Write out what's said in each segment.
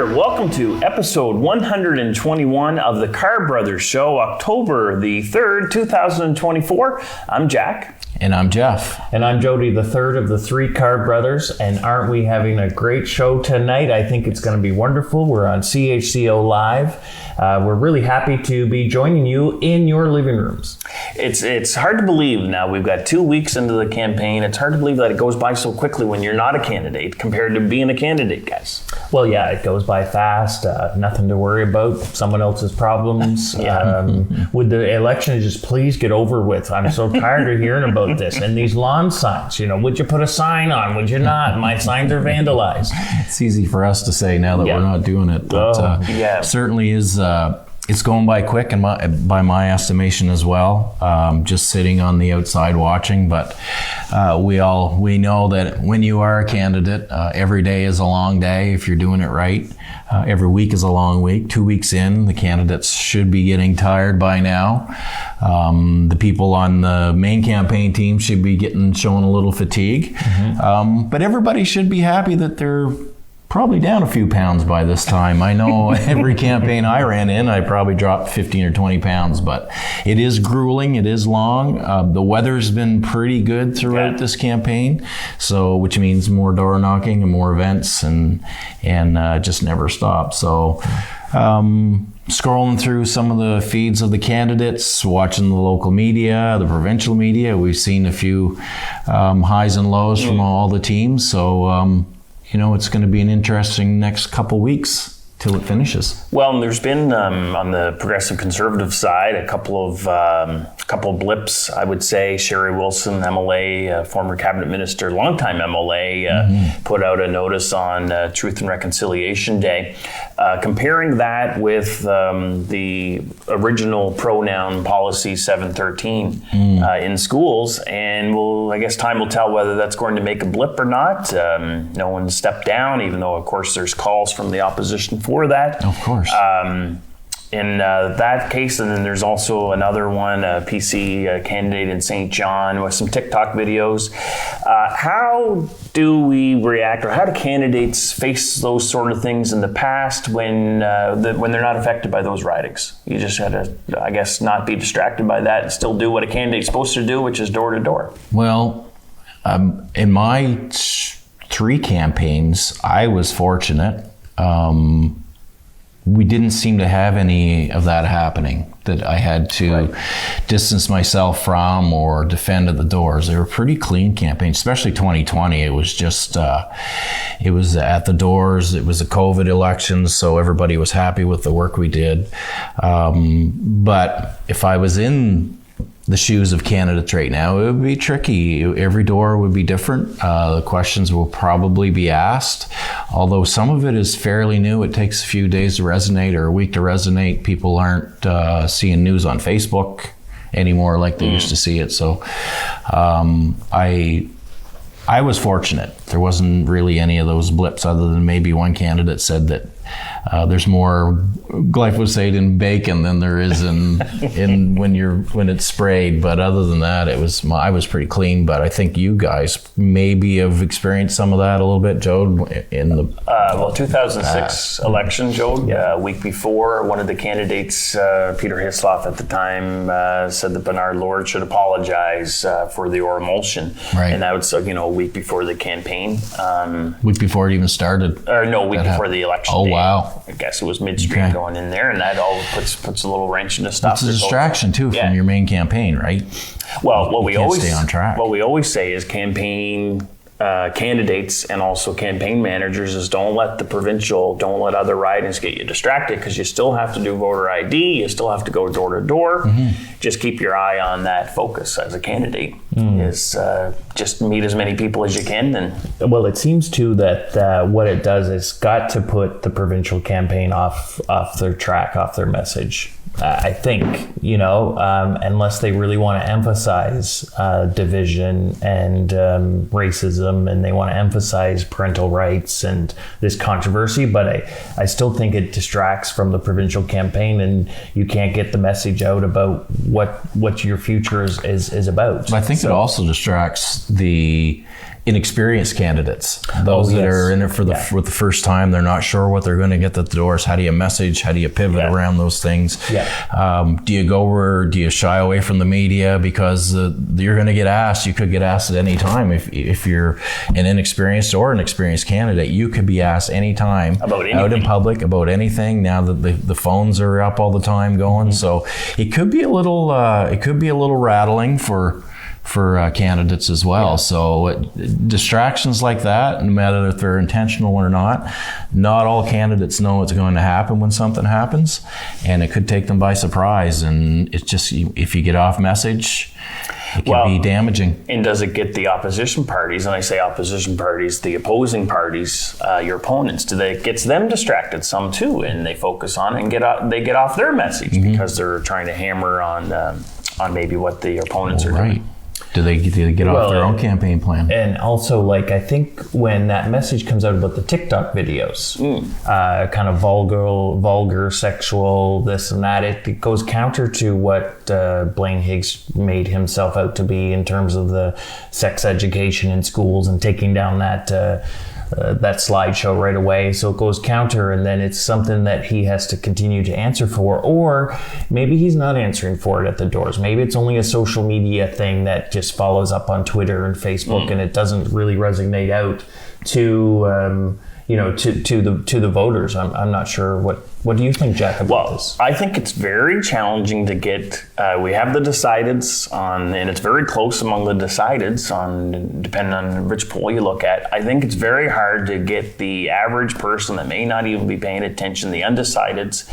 there. Welcome to episode 121 of the Carr Brothers Show, October the 3rd, 2024. I'm Jack. And I'm Jeff. And I'm Jody, the third of the three Carr Brothers. And aren't we having a great show tonight? I think it's going to be wonderful. We're on CHCO Live. We're really happy to be joining you in your living rooms. It's hard to believe now. We've got 2 weeks into the campaign. It's hard to believe that it goes by so quickly when you're not a candidate compared to being a candidate, guys. Well, yeah, it goes by fast. Nothing to worry about. Someone else's problems. Would the election just please get over with? I'm so tired of hearing about this. And these lawn signs, would you put a sign on? Would you not? My signs are vandalized. It's easy for us to say now that we're not doing it. But certainly is... it's going by quick, and by my estimation as well. Just sitting on the outside watching, but we know that when you are a candidate, every day is a long day if you're doing it right. Every week is a long week. 2 weeks in, the candidates should be getting tired by now. The people on the main campaign team should be showing a little fatigue. Mm-hmm. But everybody should be happy that they're probably down a few pounds by this time. I know every campaign I ran in, I probably dropped 15 or 20 pounds, but it is grueling, it is long. The weather's been pretty good throughout this campaign, so which means more door knocking and more events and just never stop. So scrolling through some of the feeds of the candidates, watching the local media, the provincial media, we've seen a few highs and lows from all the teams. So it's going to be an interesting next couple weeks till it finishes. Well, and there's been on the progressive conservative side a couple of blips, I would say. Sherry Wilson, MLA, former cabinet minister, longtime MLA, put out a notice on Truth and Reconciliation Day, comparing that with the original pronoun policy 713 in schools. And I guess time will tell whether that's going to make a blip or not. No one stepped down, even though, of course, there's calls from the opposition for that. Of course. In that case, and then there's also another one, a PC candidate in St. John with some TikTok videos. How do we react, or how do candidates face those sort of things in the past when they're not affected by those ridings? You just got to, I guess, not be distracted by that and still do what a candidate's supposed to do, which is door to door. Well, in my 3 campaigns, I was fortunate. We didn't seem to have any of that happening that I had to distance myself from or defend at the doors. They were pretty clean campaigns, especially 2020. It was just, it was at the doors. It was a COVID election, so everybody was happy with the work we did. But if I was in the shoes of candidates right now, it would be tricky. Every door would be different. The questions will probably be asked. Although some of it is fairly new, it takes a few days to resonate or a week to resonate. People aren't seeing news on Facebook anymore like they used to see it. So I was fortunate. There wasn't really any of those blips other than maybe one candidate said that there's more glyphosate in bacon than there is in when it's sprayed. But other than that, I was pretty clean. But I think you guys maybe have experienced some of that a little bit, Joe, in the 2006 election, Joe. A week before, one of the candidates, Peter Hislop at the time, said that Bernard Lord should apologize for the oral emulsion. Right. And that was a week before the campaign. Week before it even started. Or no, week before the election. Oh, day. Wow. I guess it was midstream going in there, and that all puts a little wrench in the stuff. It's a distraction too from your main campaign, right? Well, what we always stay on track. What we always say is campaign candidates and also campaign managers is don't let other ridings get you distracted, because you still have to do voter ID, you still have to go door to door. Just keep your eye on that focus as a candidate. Is just meet as many people as you can. And well, it seems too that what it does is got to put the provincial campaign off their track, off their message. I think, unless they really want to emphasize division and racism, and they want to emphasize parental rights and this controversy, but I still think it distracts from the provincial campaign, and you can't get the message out about what your future is about. I think it also distracts the inexperienced candidates, those that are in it for the first time. They're not sure what they're going to get at the doors. How do you message? How do you pivot around those things? Do you go or do you shy away from the media because you're going to get asked? You could get asked at any time if you're an inexperienced or an experienced candidate. You could be asked anytime out in public about anything. Now that the phones are up all the time going, so it could be a little rattling for candidates as well. So distractions like that, no matter if they're intentional or not all candidates know what's going to happen when something happens, and it could take them by surprise. And it's just, if you get off message, it can be damaging. And does it get the opposition parties, and I say opposition parties, the opposing parties, your opponents, it gets them distracted some too, and they focus on it and they get off their message because they're trying to hammer on maybe what the opponents are doing. Do they get off their own campaign plan? And also, like, I think when that message comes out about the TikTok videos, kind of vulgar, sexual, this and that, it goes counter to what Blaine Higgs made himself out to be in terms of the sex education in schools and taking down that slideshow right away. So it goes counter, and then it's something that he has to continue to answer for. Or maybe he's not answering for it at the doors. Maybe it's only a social media thing that just follows up on Twitter and Facebook, and it doesn't really resonate out to the voters. I'm not sure. What do you think, Jack, about this? I think it's very challenging to get. We have the decideds on, and it's very close among the decideds on, depending on which poll you look at. I think it's very hard to get the average person that may not even be paying attention, the undecideds,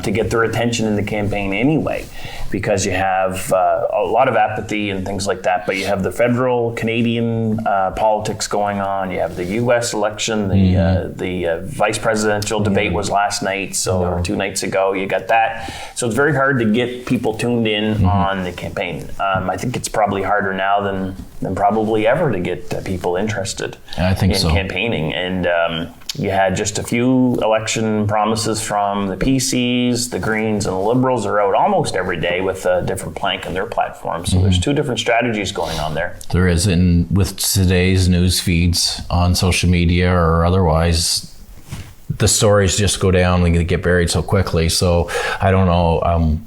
to get their attention in the campaign anyway, because you have a lot of apathy and things like that. But you have the federal Canadian politics going on. You have the U.S. election. The vice presidential debate was last night. Or 2 nights ago, you got that. So it's very hard to get people tuned in on the campaign. I think it's probably harder now than probably ever to get people interested in campaigning. And you had just a few election promises from the PCs, the Greens, and the Liberals are out almost every day with a different plank in their platform. So there's two different strategies going on there. There is, and with today's news feeds on social media or otherwise, the stories just go down and get buried so quickly. So I don't know.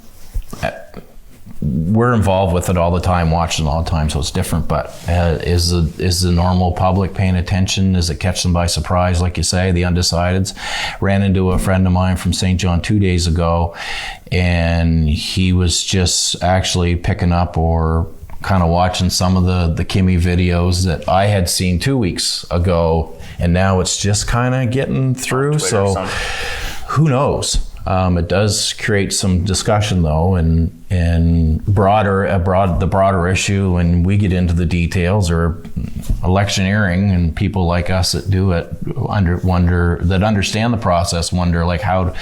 We're involved with it all the time, watching all the time, so it's different. But is the normal public paying attention? Does it catch them by surprise, like you say? The undecideds. Ran into a friend of mine from St. John 2 days ago, and he was just actually picking up or kind of watching some of the Kimmy videos that I had seen 2 weeks ago, and now it's just kind of getting through. So who knows? It does create some discussion though, and the broader issue when we get into the details, or electioneering, and people like us that do it that understand the process wonder, like, how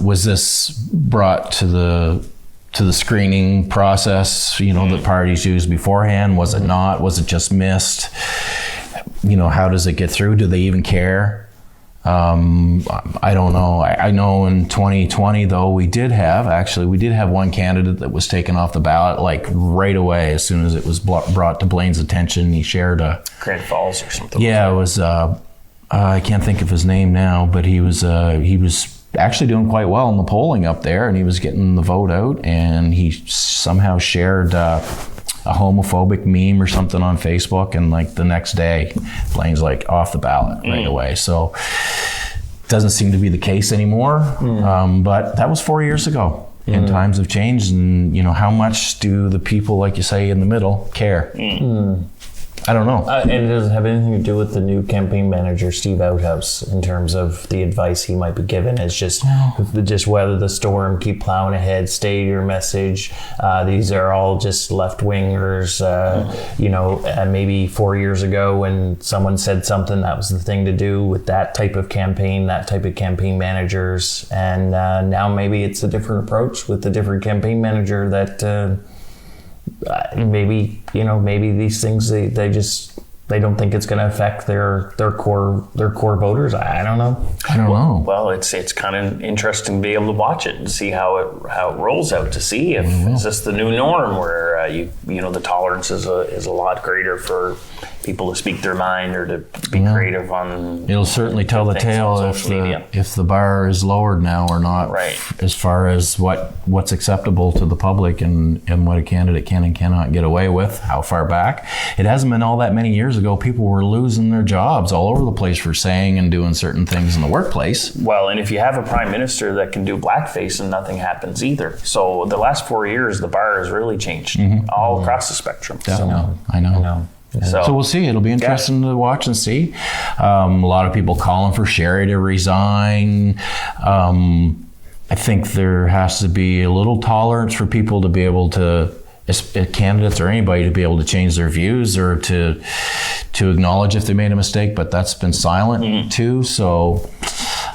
was this brought to the screening process, that parties use beforehand? Was it not? Was it just missed? How does it get through? Do they even care? I don't know. I know in 2020 though, we did have one candidate that was taken off the ballot like right away as soon as it was brought to Blaine's attention. He shared Grand Falls or something. Yeah, it was. I can't think of his name now, but he was actually doing quite well in the polling up there, and he was getting the vote out, and he somehow shared a homophobic meme or something on Facebook, and like the next day Blaine's like off the ballot right away. So doesn't seem to be the case anymore. But that was 4 years ago, and times have changed, and how much do the people, like you say, in the middle care? I don't know. And it doesn't have anything to do with the new campaign manager, Steve Outhouse, in terms of the advice he might be given. It's just weather the storm, keep plowing ahead, stay your message. These are all just left-wingers. Maybe 4 years ago when someone said something, that was the thing to do with that type of campaign managers. And now maybe it's a different approach with a different campaign manager that... maybe these things they just they don't think it's going to affect their core voters. I don't know. I don't know. Well, it's kind of interesting to be able to watch it and see how it rolls out, to see if is this the new norm where the tolerance is a lot greater for people to speak their mind or to be creative on. It'll certainly tell the tale if the bar is lowered now or not, right, as far as what's acceptable to the public and what a candidate can and cannot get away with. How far back? It hasn't been all that many years ago. People were losing their jobs all over the place for saying and doing certain things in the workplace. Well, and if you have a prime minister that can do blackface and nothing happens either. So the last 4 years, the bar has really changed all across the spectrum. Definitely. I know. Yeah. So we'll see. It'll be interesting to watch and see. A lot of people calling for Sherry to resign. I think there has to be a little tolerance for people to be able to, candidates or anybody, to be able to change their views or to acknowledge if they made a mistake, but that's been silent too. So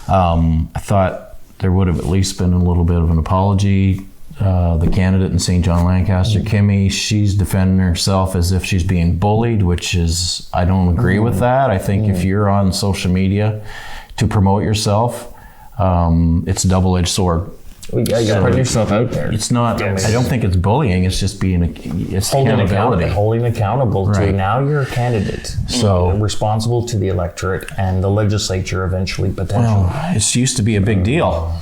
I thought there would have at least been a little bit of an apology. The candidate in St. John Lancaster, Kimmy, she's defending herself as if she's being bullied, which is, I don't agree with that. I think if you're on social media to promote yourself, it's a double-edged sword. Well, you're putting yourself out there. It's not, I don't think it's bullying, it's just it's accountability. Holding accountable to, now you're a candidate. So responsible to the electorate and the legislature eventually, potentially. Well, it used to be a big deal.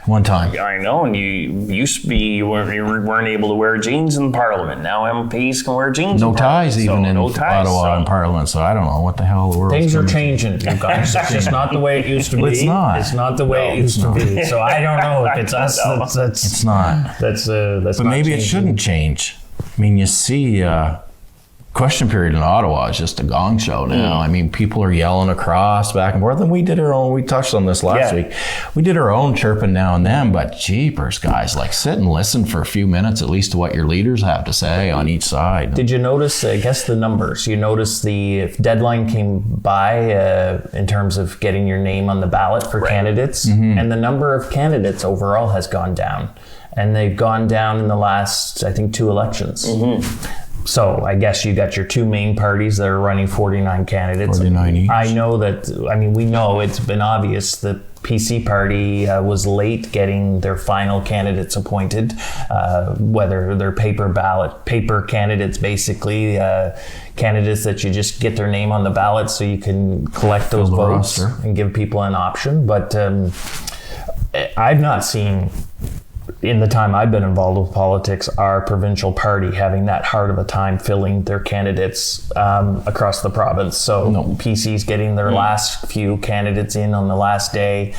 One time. I know, and you used to be, you weren't able to wear jeans in Parliament. Now MPs can wear jeans. No ties even in Ottawa in Parliament, so I don't know what the hell the world. Things are changing, you guys. It's just not the way it used to be. It's not. It's not the way it used to be. So I don't know if it's us. It's not. That's but maybe it shouldn't change. I mean, you see, question period in Ottawa is just a gong show now. I mean, people are yelling across back and forth, and we did our own. We touched on this last week. We did our own chirping now and then, but jeepers, guys, like sit and listen for a few minutes at least to what your leaders have to say on each side. Did you notice? Guess the numbers. You noticed the deadline came by in terms of getting your name on the ballot for candidates, and the number of candidates overall has gone down, and they've gone down in the last, I think, 2 elections. So I guess you got your 2 main parties that are running 49 candidates. 49 each. I know that, we know it's been obvious that PC party was late getting their final candidates appointed, whether they're paper candidates, basically, candidates that you just get their name on the ballot so you can collect those votes and give people an option. But I've not seen, in the time I've been involved with politics, our provincial party having that hard of a time filling their candidates across the province. So PC's getting their last few candidates in on the last day.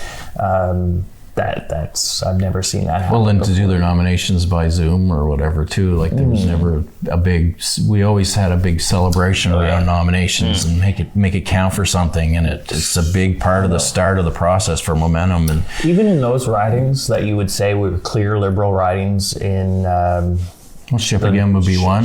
That's I've never seen that happen. Well, and to do their nominations by Zoom or whatever too, like there was never we always had a big celebration around nominations and make it count for something, and it's a big part of the start of the process for momentum. And even in those ridings that you would say were clear Liberal ridings in Shippagan would be one,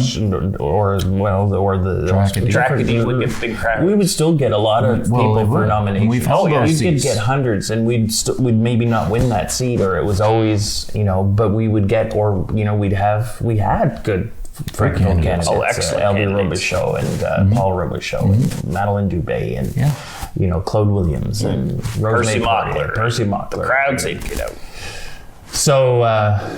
or the Trackadee would get big crowds. We would still get a lot of people for nominations. We've held those seats. We'd get hundreds, and we'd maybe not win that seat, or it was always but we would get, we had good francophone candidates. Oh, excellent! Elder Robichaud and Paul Robichaud and Madeleine Dubé and Claude Williams and Percy Mockler. The crowds they'd get out. So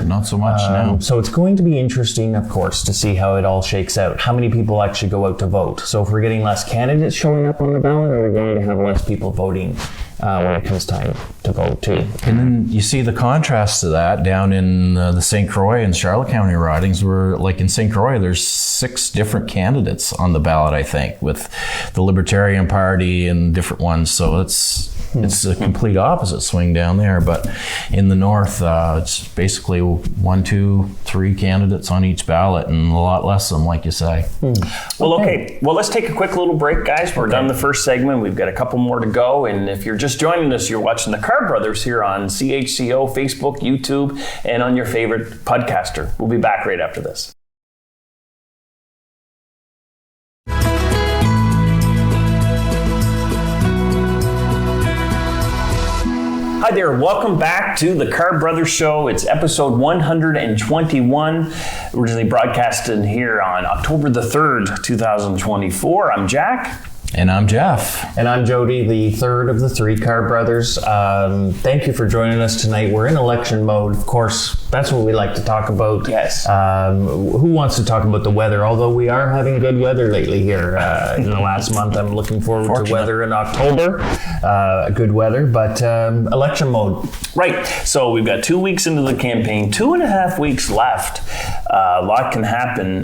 not so much now. So it's going to be interesting, of course, to see how it all shakes out. How many people actually go out to vote? So if we're getting less candidates showing up on the ballot, are we going to have less people voting when it comes time to vote too? And then you see the contrast to that down in the St. Croix and Charlotte County ridings, where like in St. Croix, there's 6 different candidates on the ballot, I think, with the Libertarian Party and different ones. So it's a complete opposite swing down there. But in the north, it's basically 1, 2, 3 candidates on each ballot, and a lot less of them, like you say. Well, okay. Well, let's take a quick little break, guys. We're done the first segment. We've got a couple more to go. And if you're just joining us, you're watching the Carr Brothers here on CHCO, Facebook, YouTube, and on your favorite podcaster. We'll be back right after this. Hi there, welcome back to the Carr Brothers Show. It's episode 121. Originally broadcasted here on October the 3rd, 2024. I'm Jack. And I'm Jeff. And I'm Jody, the third of the three Carr Brothers. Thank you for joining us tonight. We're in election mode. Of course, that's what we like to talk about. Yes. Who wants to talk about the weather? Although we are having good weather lately here in the last month. I'm looking forward to weather in October. Good weather, but election mode. Right. So we've got 2 weeks into the campaign, 2.5 weeks left. A lot can happen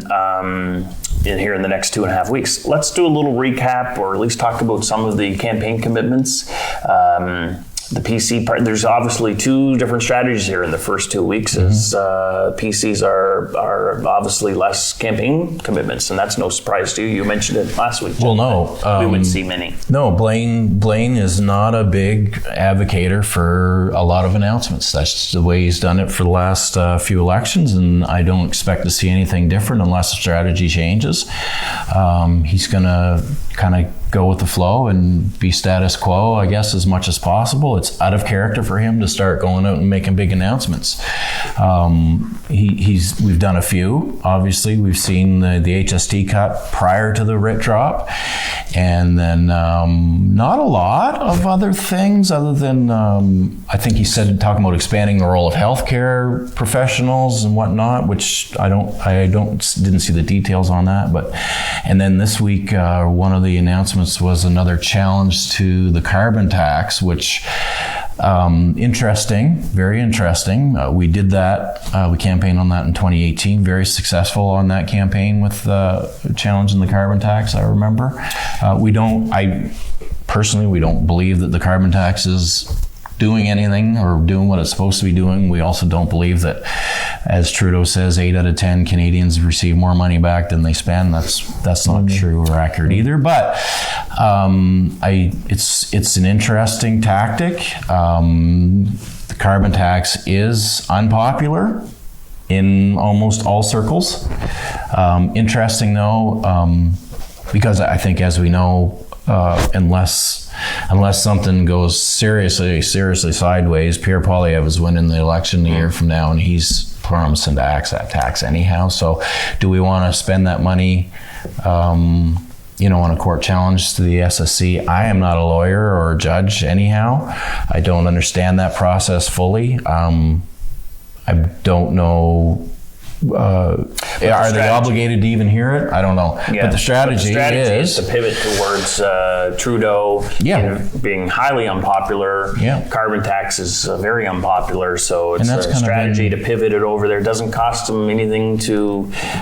in here in the next 2.5 weeks. Let's do a little recap, or at least talk about some of the campaign commitments. The PC part, there's obviously two different strategies here in the first 2 weeks. As PCs are obviously less campaign commitments, and that's no surprise to you. You mentioned it last week. Well, no. We wouldn't see many. No, Blaine is not a big advocator for a lot of announcements. That's the way he's done it for the last few elections, and I don't expect to see anything different unless the strategy changes. He's going to kind of go with the flow and be status quo, I guess, as much as possible. It's out of character for him to start going out and making big announcements. We've done a few. Obviously, we've seen the HST cut prior to the RIT drop, and then not a lot of other things other than I think he said talking about expanding the role of healthcare professionals and whatnot, which didn't see the details on that. And then this week, one of the announcements was another challenge to the carbon tax, which interesting, very interesting. We did that. We campaigned on that in 2018. Very successful on that campaign with challenging the carbon tax. I remember. We don't believe that the carbon tax is doing anything or doing what it's supposed to be doing. We also don't believe that, as Trudeau says, 8 out of 10 Canadians receive more money back than they spend. That's not true or accurate either. But it's an interesting tactic. The carbon tax is unpopular in almost all circles. Interesting though, because I think, as we know, unless something goes seriously sideways, Pierre Poilievre is winning the election a year from now, and he's promising to axe that tax anyhow. So do we want to spend that money on a court challenge to the SSC? I am not a lawyer or a judge anyhow. I don't understand that process fully. I don't know. Are they obligated to even hear it? I don't know. Yeah. But the strategy is to pivot towards Trudeau being highly unpopular. Yeah. Carbon tax is very unpopular, so it's a strategy to pivot it over there. It doesn't cost them anything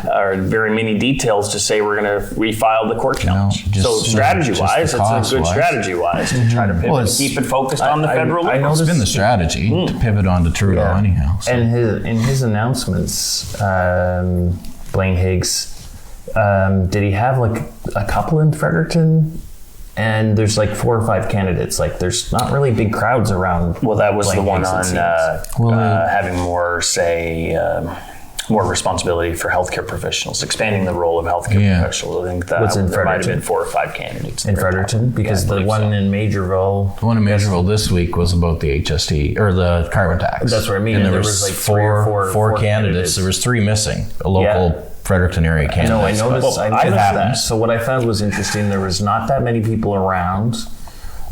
or very many details to say we're going to refile the court challenge. So strategy-wise, it's a good strategy-wise to try to pivot and keep it focused on the federal level. It's been the strategy to pivot onto Trudeau anyhow. So. And in his announcements, Blaine Higgs, did he have like a couple in Fredericton? And there's like 4 or 5 candidates. Like, there's not really big crowds around. Well, that was Blaine the one Higgs, on having more more responsibility for healthcare professionals, expanding the role of healthcare professionals. I think that there might have been 4 or 5 candidates in Fredericton, because the one in Majorville. The one in Majorville this week was about the HST or the carbon tax. That's what I mean. And there was like four candidates. There was 3 missing. A local Fredericton area candidates. I noticed that. So what I found was interesting. There was not that many people around,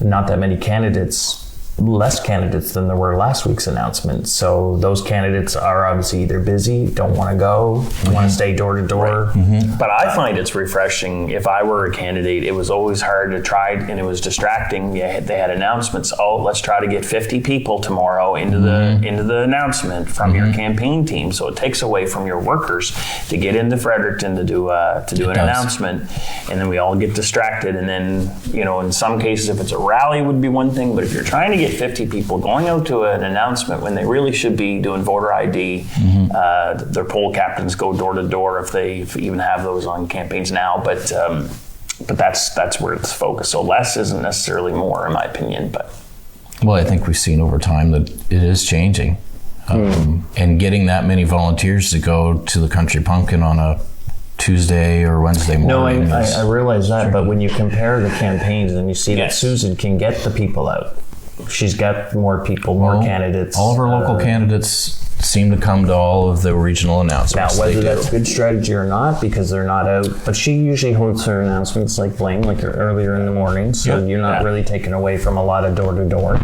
not that many candidates. Less candidates than there were last week's announcement. So those candidates are obviously either busy, don't want to go, want to stay door to door. But I find it's refreshing. If I were a candidate, it was always hard to try, and it was distracting. They had announcements. Oh, let's try to get 50 people tomorrow into the announcement from your campaign team. So it takes away from your workers to get into Fredericton to do an announcement, and then we all get distracted. And then in some cases, if it's a rally, would be one thing. But if you're trying to get 50 people going out to an announcement when they really should be doing voter ID. Their poll captains go door to door if they even have those on campaigns now. But that's where it's focused. So less isn't necessarily more, in my opinion. But well, I think we've seen over time that it is changing. And getting that many volunteers to go to the Country Pumpkin on a Tuesday or Wednesday morning. No, I realize that, but when you compare the campaigns and you see that Susan can get the people out, she's got more people, more candidates. All of our local candidates seem to come to all of the regional announcements. Now, whether that's good strategy or not, because they're not out, but she usually holds her announcements like Blaine, like earlier in the morning, so you're not really taken away from a lot of door-to-door.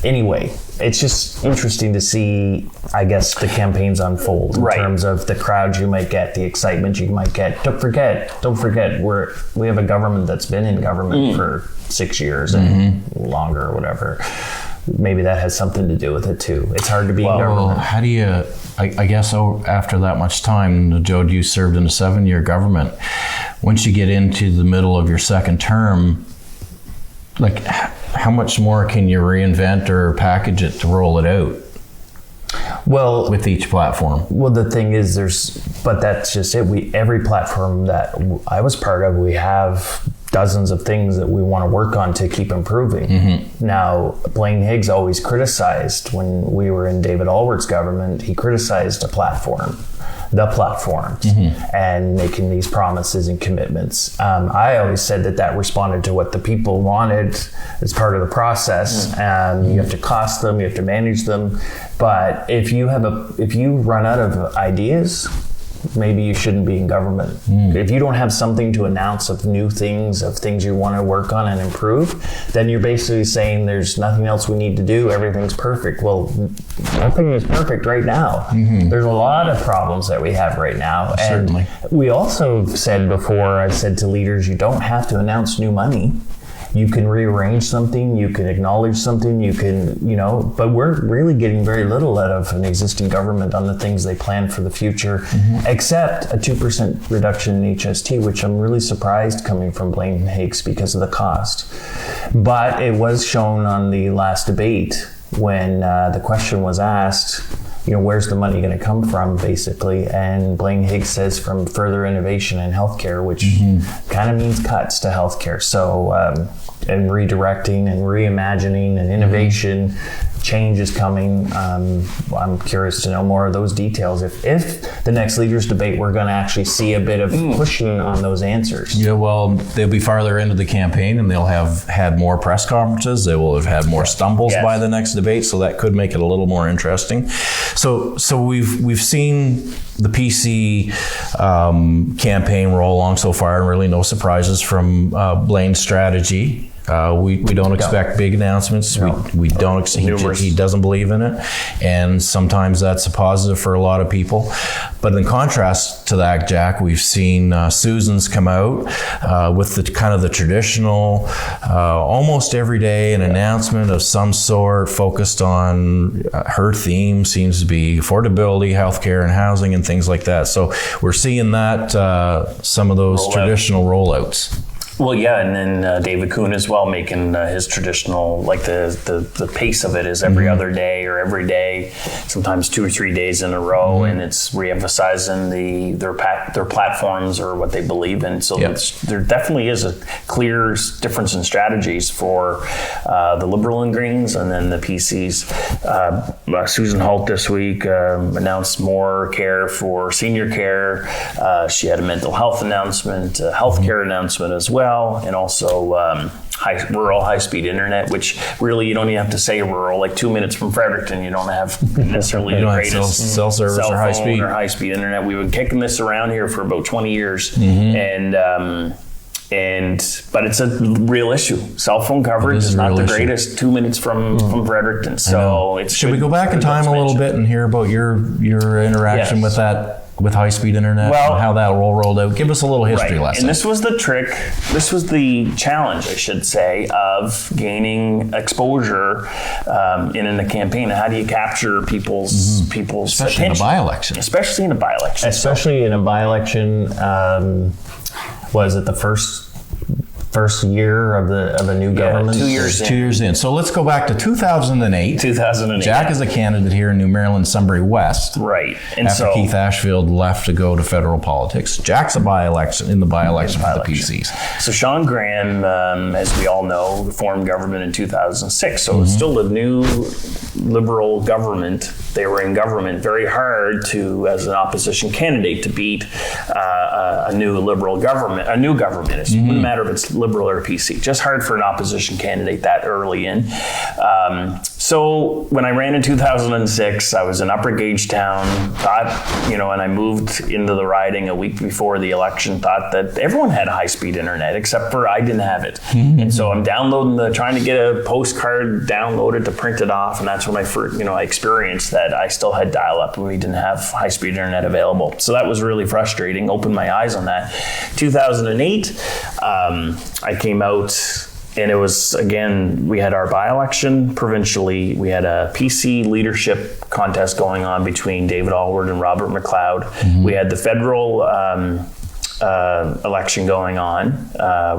Anyway, it's just interesting to see, I guess, the campaigns unfold in terms of the crowds you might get, the excitement you might get. Don't forget, we have a government that's been in government for 6 years and longer or whatever. Maybe that has something to do with it too. It's hard to be in government. How do you, I guess after that much time, Jody, you served in a 7-year government. Once you get into the middle of your second term, like how much more can you reinvent or package it to roll it out? Well, with each platform. Well, the thing is, but that's just it. Every platform that I was part of, we have dozens of things that we want to work on to keep improving. Now, Blaine Higgs always criticized, when we were in David Alwart's government, he criticized the platforms, and making these promises and commitments. I always said that responded to what the people wanted as part of the process. You have to cost them, you have to manage them. But if you run out of ideas, maybe you shouldn't be in government. If you don't have something to announce of new things, of things you want to work on and improve, then you're basically saying there's nothing else we need to do, everything's perfect. Well, nothing is perfect right now. There's a lot of problems that we have right now. Certainly. And we also said before, I've said to leaders, you don't have to announce new money. You can rearrange something, you can acknowledge something, you can, but we're really getting very little out of an existing government on the things they plan for the future, except a 2% reduction in HST, which I'm really surprised coming from Blaine Higgs because of the cost. But it was shown on the last debate when the question was asked, where's the money going to come from, basically? And Blaine Higgs says from further innovation in healthcare, which kind of means cuts to healthcare. So, and redirecting and reimagining and innovation, change is coming. I'm curious to know more of those details. If the next leaders debate, we're going to actually see a bit of pushing on those answers. Yeah, well, they'll be farther into the campaign and they'll have had more press conferences. They will have had more stumbles by the next debate, so that could make it a little more interesting. So we've seen the PC campaign roll along so far, and really no surprises from Blaine's strategy. We don't expect big announcements. We don't. He doesn't believe in it, and sometimes that's a positive for a lot of people. But in contrast to that, Jack, we've seen Susan's come out with the kind of the traditional, almost every day an announcement of some sort focused on her theme seems to be affordability, healthcare, and housing, and things like that. So we're seeing that some of those traditional rollouts. Well, yeah, and then David Kuhn as well, making his traditional, like the pace of it is every other day or every day, sometimes 2 or 3 days in a row, and it's re-emphasizing their platforms or what they believe in. So there definitely is a clear difference in strategies for the Liberal and Greens, and then the PCs. Susan Holt this week announced more care for senior care. She had a mental health announcement, a healthcare announcement as well. And also rural high-speed internet, which really you don't even have to say rural. Like 2 minutes from Fredericton, you don't have necessarily the greatest cell service or high-speed internet. We've been kicking this around here for about 20 years, but it's a real issue. Cell phone coverage is not the greatest 2 minutes from Fredericton. So should we go back in time a little bit and hear about your interaction with that? With high-speed internet, and how that rolled out. Give us a little history lesson. And this was the trick, this was the challenge, I should say, of gaining exposure in a campaign. How do you capture people's especially attention? In a by-election. Especially in a by-election. Especially in a by-election, was it the first year of a new government? 2 years in. 2 years in. So let's go back to 2008. Jack is a candidate here in New Maryland-Sunbury West. Right. And after Keith Ashfield left to go to federal politics. Jack's in the by-election for the PCs. So Sean Graham, as we all know, formed government in 2006. So it's still a new Liberal government. They were in government very hard as an opposition candidate, to beat a new Liberal government, a new government. It wouldn't matter if it's Liberal or PC. Just hard for an opposition candidate that early in. So when I ran in 2006, I was in Upper Gagetown, and I moved into the riding a week before the election, thought that everyone had high-speed internet, except for I didn't have it. And so I'm trying to get a postcard downloaded to print it off, and that's when I experienced that I still had dial-up and we didn't have high-speed internet available. So that was really frustrating, opened my eyes on that. 2008, I came out, and it was, again, we had our by-election provincially. We had a PC leadership contest going on between David Alward and Robert McLeod. We had the federal election going on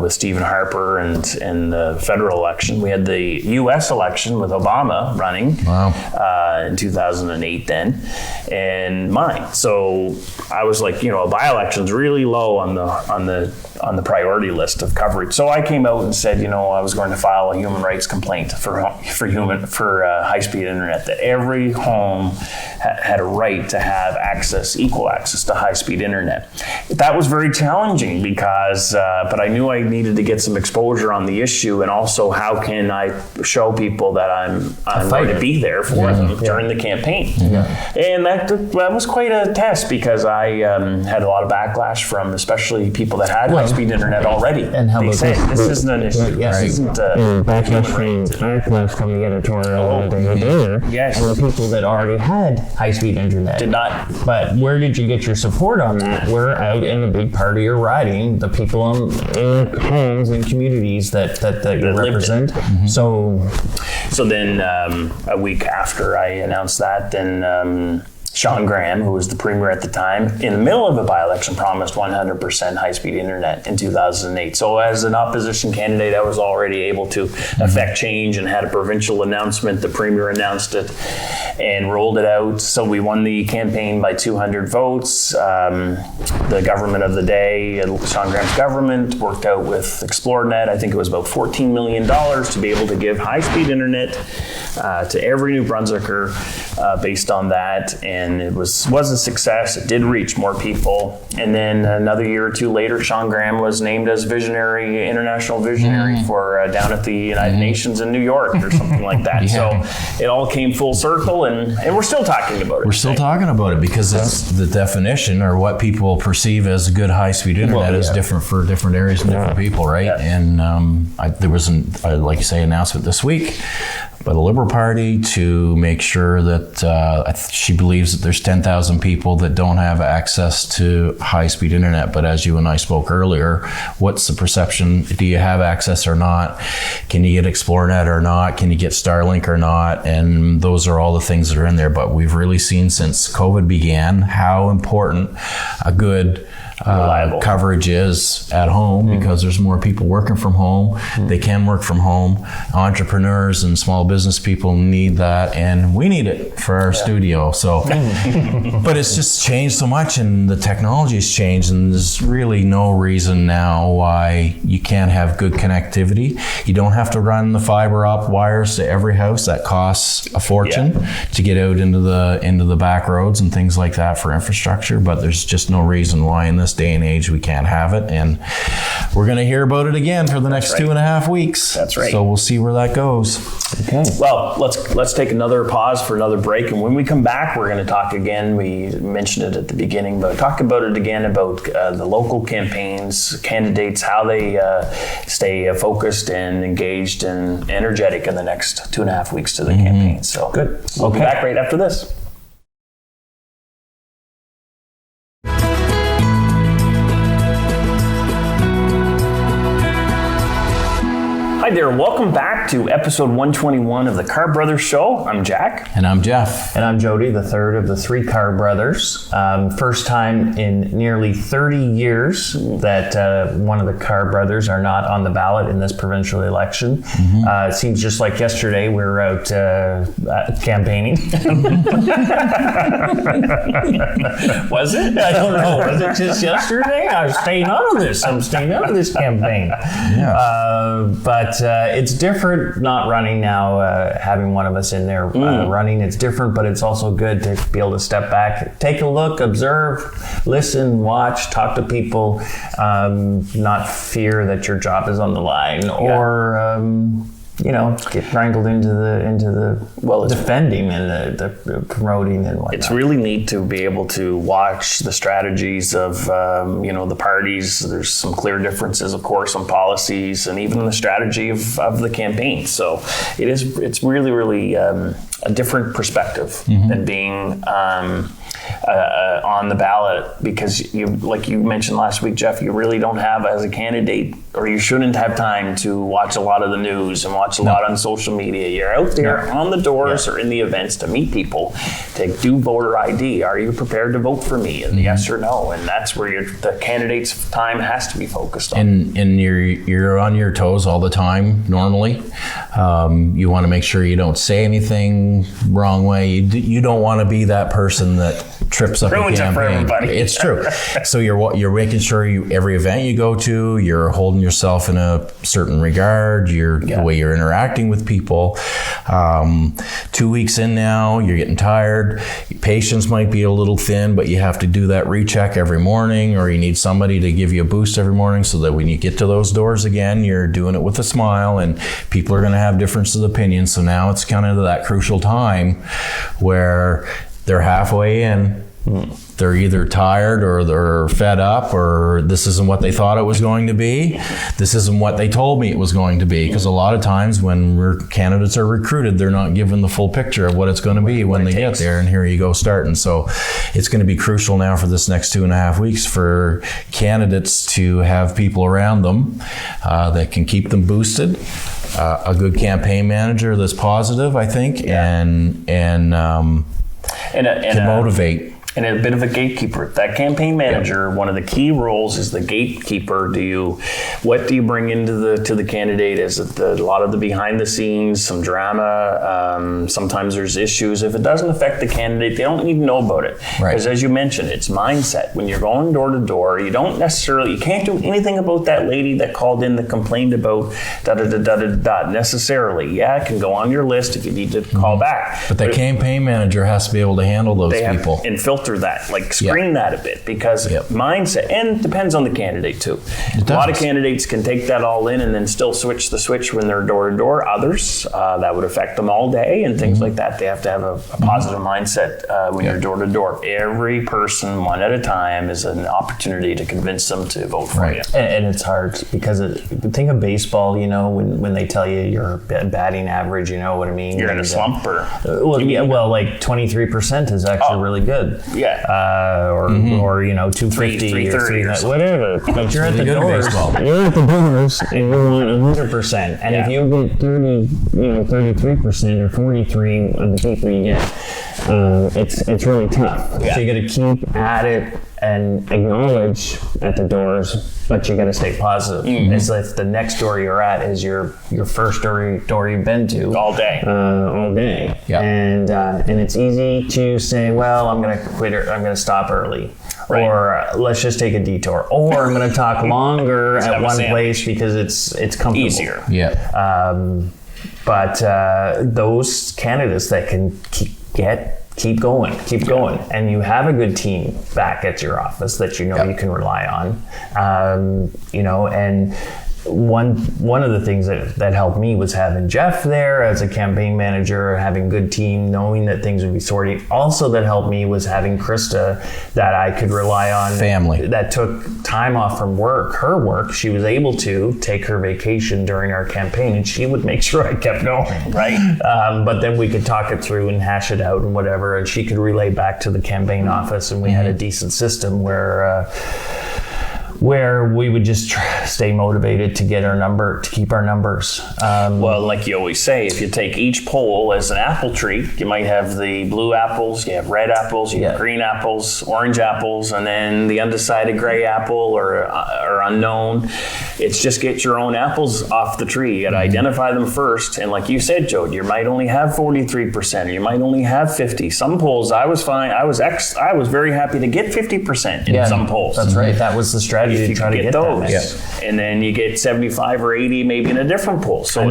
with Stephen Harper and the federal election. We had the U.S. election with Obama running in 2008 then, and mine. So I was like, a by-election's really low on the priority list of coverage. So I came out and said, I was going to file a human rights complaint for high-speed internet, that every home had a right to have equal access to high-speed internet. That was very challenging because, but I knew I needed to get some exposure on the issue, and also how can I show people that I'm going to be there for them during the campaign. And that was quite a test, because I had a lot of backlash from especially people that had high-speed internet already. And how they said, this isn't an issue. This isn't backlash from the editorial Yes. and the people that already had high-speed internet did not. But where did you get your support on that? We're out in a big part of your riding, the people in homes and communities that you represent. So then a week after I announced that, then Sean Graham, who was the premier at the time, in the middle of a by-election, promised 100% high-speed internet in 2008. So as an opposition candidate, I was already able to affect change and had a provincial announcement. The premier announced it and rolled it out. So we won the campaign by 200 votes. The government of the day, Sean Graham's government, worked out with ExploreNet. I think it was about $14 million to be able to give high-speed internet to every New Brunswicker based on that. And it was a success. It did reach more people. And then another year or two later, Sean Graham was named as international visionary for down at the United Nations in New York or something like that. So it all came full circle, and we're still talking about it. We're still talking about it because it's the definition, or what people perceive as good high-speed internet is different for different areas and different people, right? Yeah. And there was like you say, announcement this week by the Liberal Party to make sure that she believes that there's 10,000 people that don't have access to high-speed internet. But as you and I spoke earlier, what's the perception? Do you have access or not? Can you get ExploreNet or not? Can you get Starlink or not? And those are all the things that are in there. But we've really seen since COVID began how important a good coverage is at home, because there's more people working from home. They can work from home. Entrepreneurs and small business people need that, and we need it for our studio. So, but it's just changed so much, and the technology's changed, and there's really no reason now why you can't have good connectivity. You don't have to run the fiber optic wires to every house. That costs a fortune to get out into the back roads and things like that for infrastructure. But there's just no reason why in this day and age we can't have it, and we're going to hear about it again for the next 2.5 weeks. That's right. So we'll see where that goes. Okay. Well, let's take another pause for another break, and when we come back, we're going to talk again. We mentioned it at the beginning, but talk about it again about the local campaigns, candidates, how they stay focused and engaged and energetic in the next 2.5 weeks to the campaign. So good. We'll be back right after this. Hi there, welcome back to episode 121 of the Carr Brothers Show. I'm Jack. And I'm Jeff. And I'm Jody, the third of the three Carr Brothers. First time in nearly 30 years that one of the Carr Brothers are not on the ballot in this provincial election. It seems just like yesterday we were out campaigning. Was it? I don't know. Was it just yesterday? I'm staying out of this campaign. Yeah. But it's different not running now, having one of us in there running. It's different, but it's also good to be able to step back, take a look, observe, listen, watch, talk to people, not fear that your job is on the line or get wrangled into the defending and the promoting and whatnot. It's really neat to be able to watch the strategies of the parties. There's some clear differences, of course, on policies and even the strategy of the campaign. So it's really, really a different perspective than being on the ballot, because like you mentioned last week, Jeff, you really don't have, as a candidate, or you shouldn't have time to watch a lot of the news and watch a lot on social media. You're out there on the doors or in the events to meet people, to do voter ID. Are you prepared to vote for me? And yes or no. And that's where the candidate's time has to be focused on. And you're on your toes all the time, normally. You want to make sure you don't say anything wrong way. You don't want to be that person that trips up a campaign. For everybody. It's true. So you're making sure every event you go to, you're holding yourself in a certain regard. The way you're interacting with people. 2 weeks in now, you're getting tired. Your patience might be a little thin, but you have to do that recheck every morning, or you need somebody to give you a boost every morning, so that when you get to those doors again, you're doing it with a smile. And people are going to have differences of opinion. So now it's kind of that crucial time where they're halfway in. They're either tired or they're fed up, or this isn't what they thought it was going to be. This isn't what they told me it was going to be. Because a lot of times when candidates are recruited, they're not given the full picture of what it's going to be when they get there. And here you go starting. So it's going to be crucial now for this next 2.5 weeks for candidates to have people around them that can keep them boosted. A good campaign manager that's positive, I think, and can motivate. And a bit of a gatekeeper. That campaign manager, one of the key roles is the gatekeeper. What do you bring into the candidate? Is it a lot of the behind the scenes, some drama? Sometimes there's issues. If it doesn't affect the candidate, they don't need to know about it. Because as you mentioned, it's mindset. When you're going door to door, you can't do anything about that lady that called in that complained about necessarily. Yeah, it can go on your list if you need to call back. But the campaign manager has to be able to handle those people. And filter that, screen that a bit, because mindset, and depends on the candidate too. A lot of candidates can take that all in and then still switch the switch when they're door to door. Others, that would affect them all day and things like that. They have to have a positive mindset when you're door to door. Every person, one at a time, is an opportunity to convince them to vote for you. And it's hard because think of baseball, when they tell you your batting average, you know what I mean? You're in a slump, or? Like 23% is actually really good. Yeah. Or 250 or 300, whatever. But you're at the doors. You're at the doors and you want 100%. And if you get 33% or 43 of the people you get, it's really tough. So you got to keep at it and acknowledge at the doors, but you got to stay positive. It's like the next door you're at is your first door you've been to all day. Yeah. And it's easy to say, well, I'm going to quit, or I'm going to stop early. Right. Or let's just take a detour. Or I'm going to talk longer at one place because it's comfortable. Easier. Yeah. But those candidates that can keep going, and you have a good team back at your office that you can rely on, and one of the things that helped me was having Jeff there as a campaign manager, having a good team, knowing that things would be sorted. Also that helped me was having Krista that I could rely on. Family. That took time off from her work. She was able to take her vacation during our campaign, and she would make sure I kept going. Right. But then we could talk it through and hash it out and whatever, and she could relay back to the campaign office, and we had a decent system where we would just stay motivated to keep our numbers. Well, like you always say, if you take each poll as an apple tree, you might have the blue apples, you have red apples, you have green apples, orange apples, and then the undecided gray apple or unknown. It's just get your own apples off the tree. You got to identify them first. And like you said, Jody, you might only have 43%, or you might only have 50. Some polls, I was fine. I was very happy to get 50% in some polls. That's right. That was the strategy. strategy to try to get those. that. And then you get 75 or 80 maybe in a different pool. So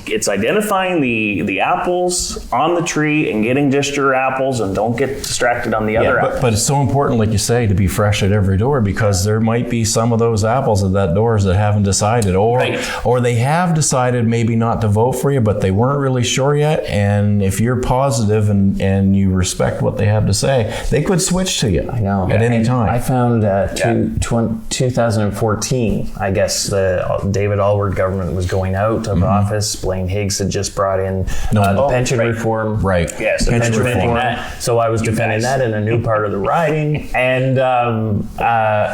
it's identifying the apples on the tree and getting just your apples, and don't get distracted on the other apples. But it's so important, like you say, to be fresh at every door, because there might be some of those apples at that doors that haven't decided, or they have decided maybe not to vote for you, but they weren't really sure yet. And if you're positive and you respect what they have to say, they could switch to you. I know. At any time. I found 2014, I guess the David Alward government was going out of office. Blaine Higgs had just brought in the pension reform. Right. Yes, the pension reform. that. So I was defending that in a new part of the riding. And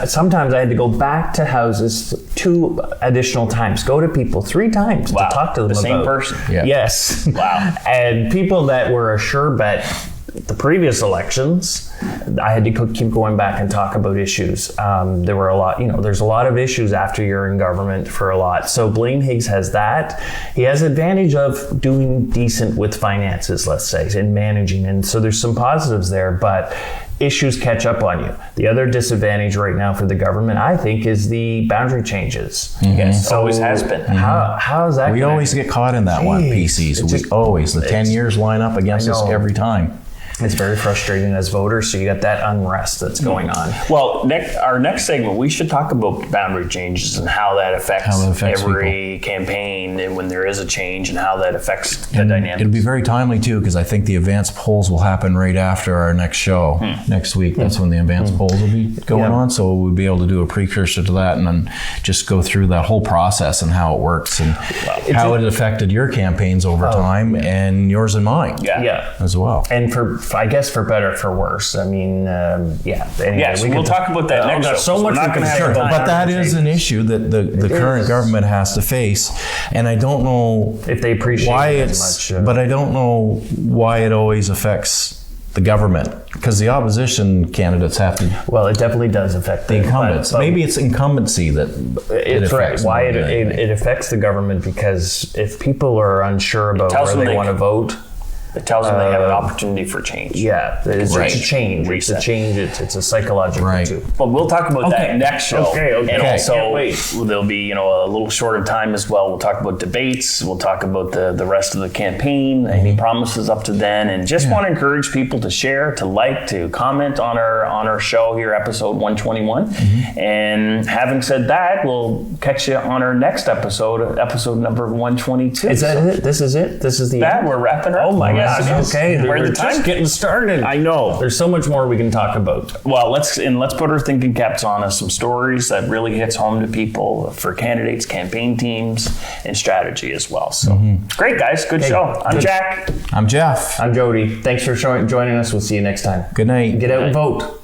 sometimes I had to go back to houses 2 additional times, go to people 3 times to talk to them the about. same person. Yeah. Yes. Wow. And people that were a sure bet the previous elections, I had to keep going back and talk about issues. There were a lot, there's a lot of issues after you're in government for a lot. So Blaine Higgs has that. He has advantage of doing decent with finances, let's say, and managing. And so there's some positives there, but issues catch up on you. The other disadvantage right now for the government, I think, is the boundary changes. Yes, So always has been. How is that? We always get caught in that one, PCs. The 10 years line up against us every time. It's very frustrating as voters, so you got that unrest that's going on. Well, our next segment, we should talk about boundary changes and how that affects every campaign, and when there is a change, and how that affects the dynamics. It'll be very timely, too, because I think the advanced polls will happen right after our next show next week. That's when the advanced polls will be going on, so we'll be able to do a precursor to that and then just go through that whole process and how it works and how it affected your campaigns over time and yours and mine as well. And I guess for better, for worse. I mean, Anyway, we'll talk about that next show. So much not going to have time. But that is an issue that the current government has to face, and I don't know if they appreciate why it it's. as much. But I don't know why it always affects the government, because the opposition candidates have to. Well, it definitely does affect the incumbents. Maybe it's incumbency that it affects. Why it affects the government, because if people are unsure about where they want to vote, it tells them they have an opportunity for change. Yeah, it's a change. Reset. It's a change. It's a psychological too. But we'll talk about that next show. Okay. And also, there'll be a little shorter time as well. We'll talk about debates. We'll talk about the rest of the campaign. Any promises up to then, and just want to encourage people to share, to like, to comment on our show here, episode 121. And having said that, we'll catch you on our next episode number 122. Is that it? This is it. This is the end. We're wrapping up. Oh my gosh. Okay, we're just getting started. I know. There's so much more we can talk about. Well, let's put our thinking caps on us. Some stories that really hits home to people for candidates, campaign teams, and strategy as well. So great, guys. Good show. I'm Jack. I'm Jeff. I'm Jody. Thanks for joining us. We'll see you next time. Good night. Get out and vote.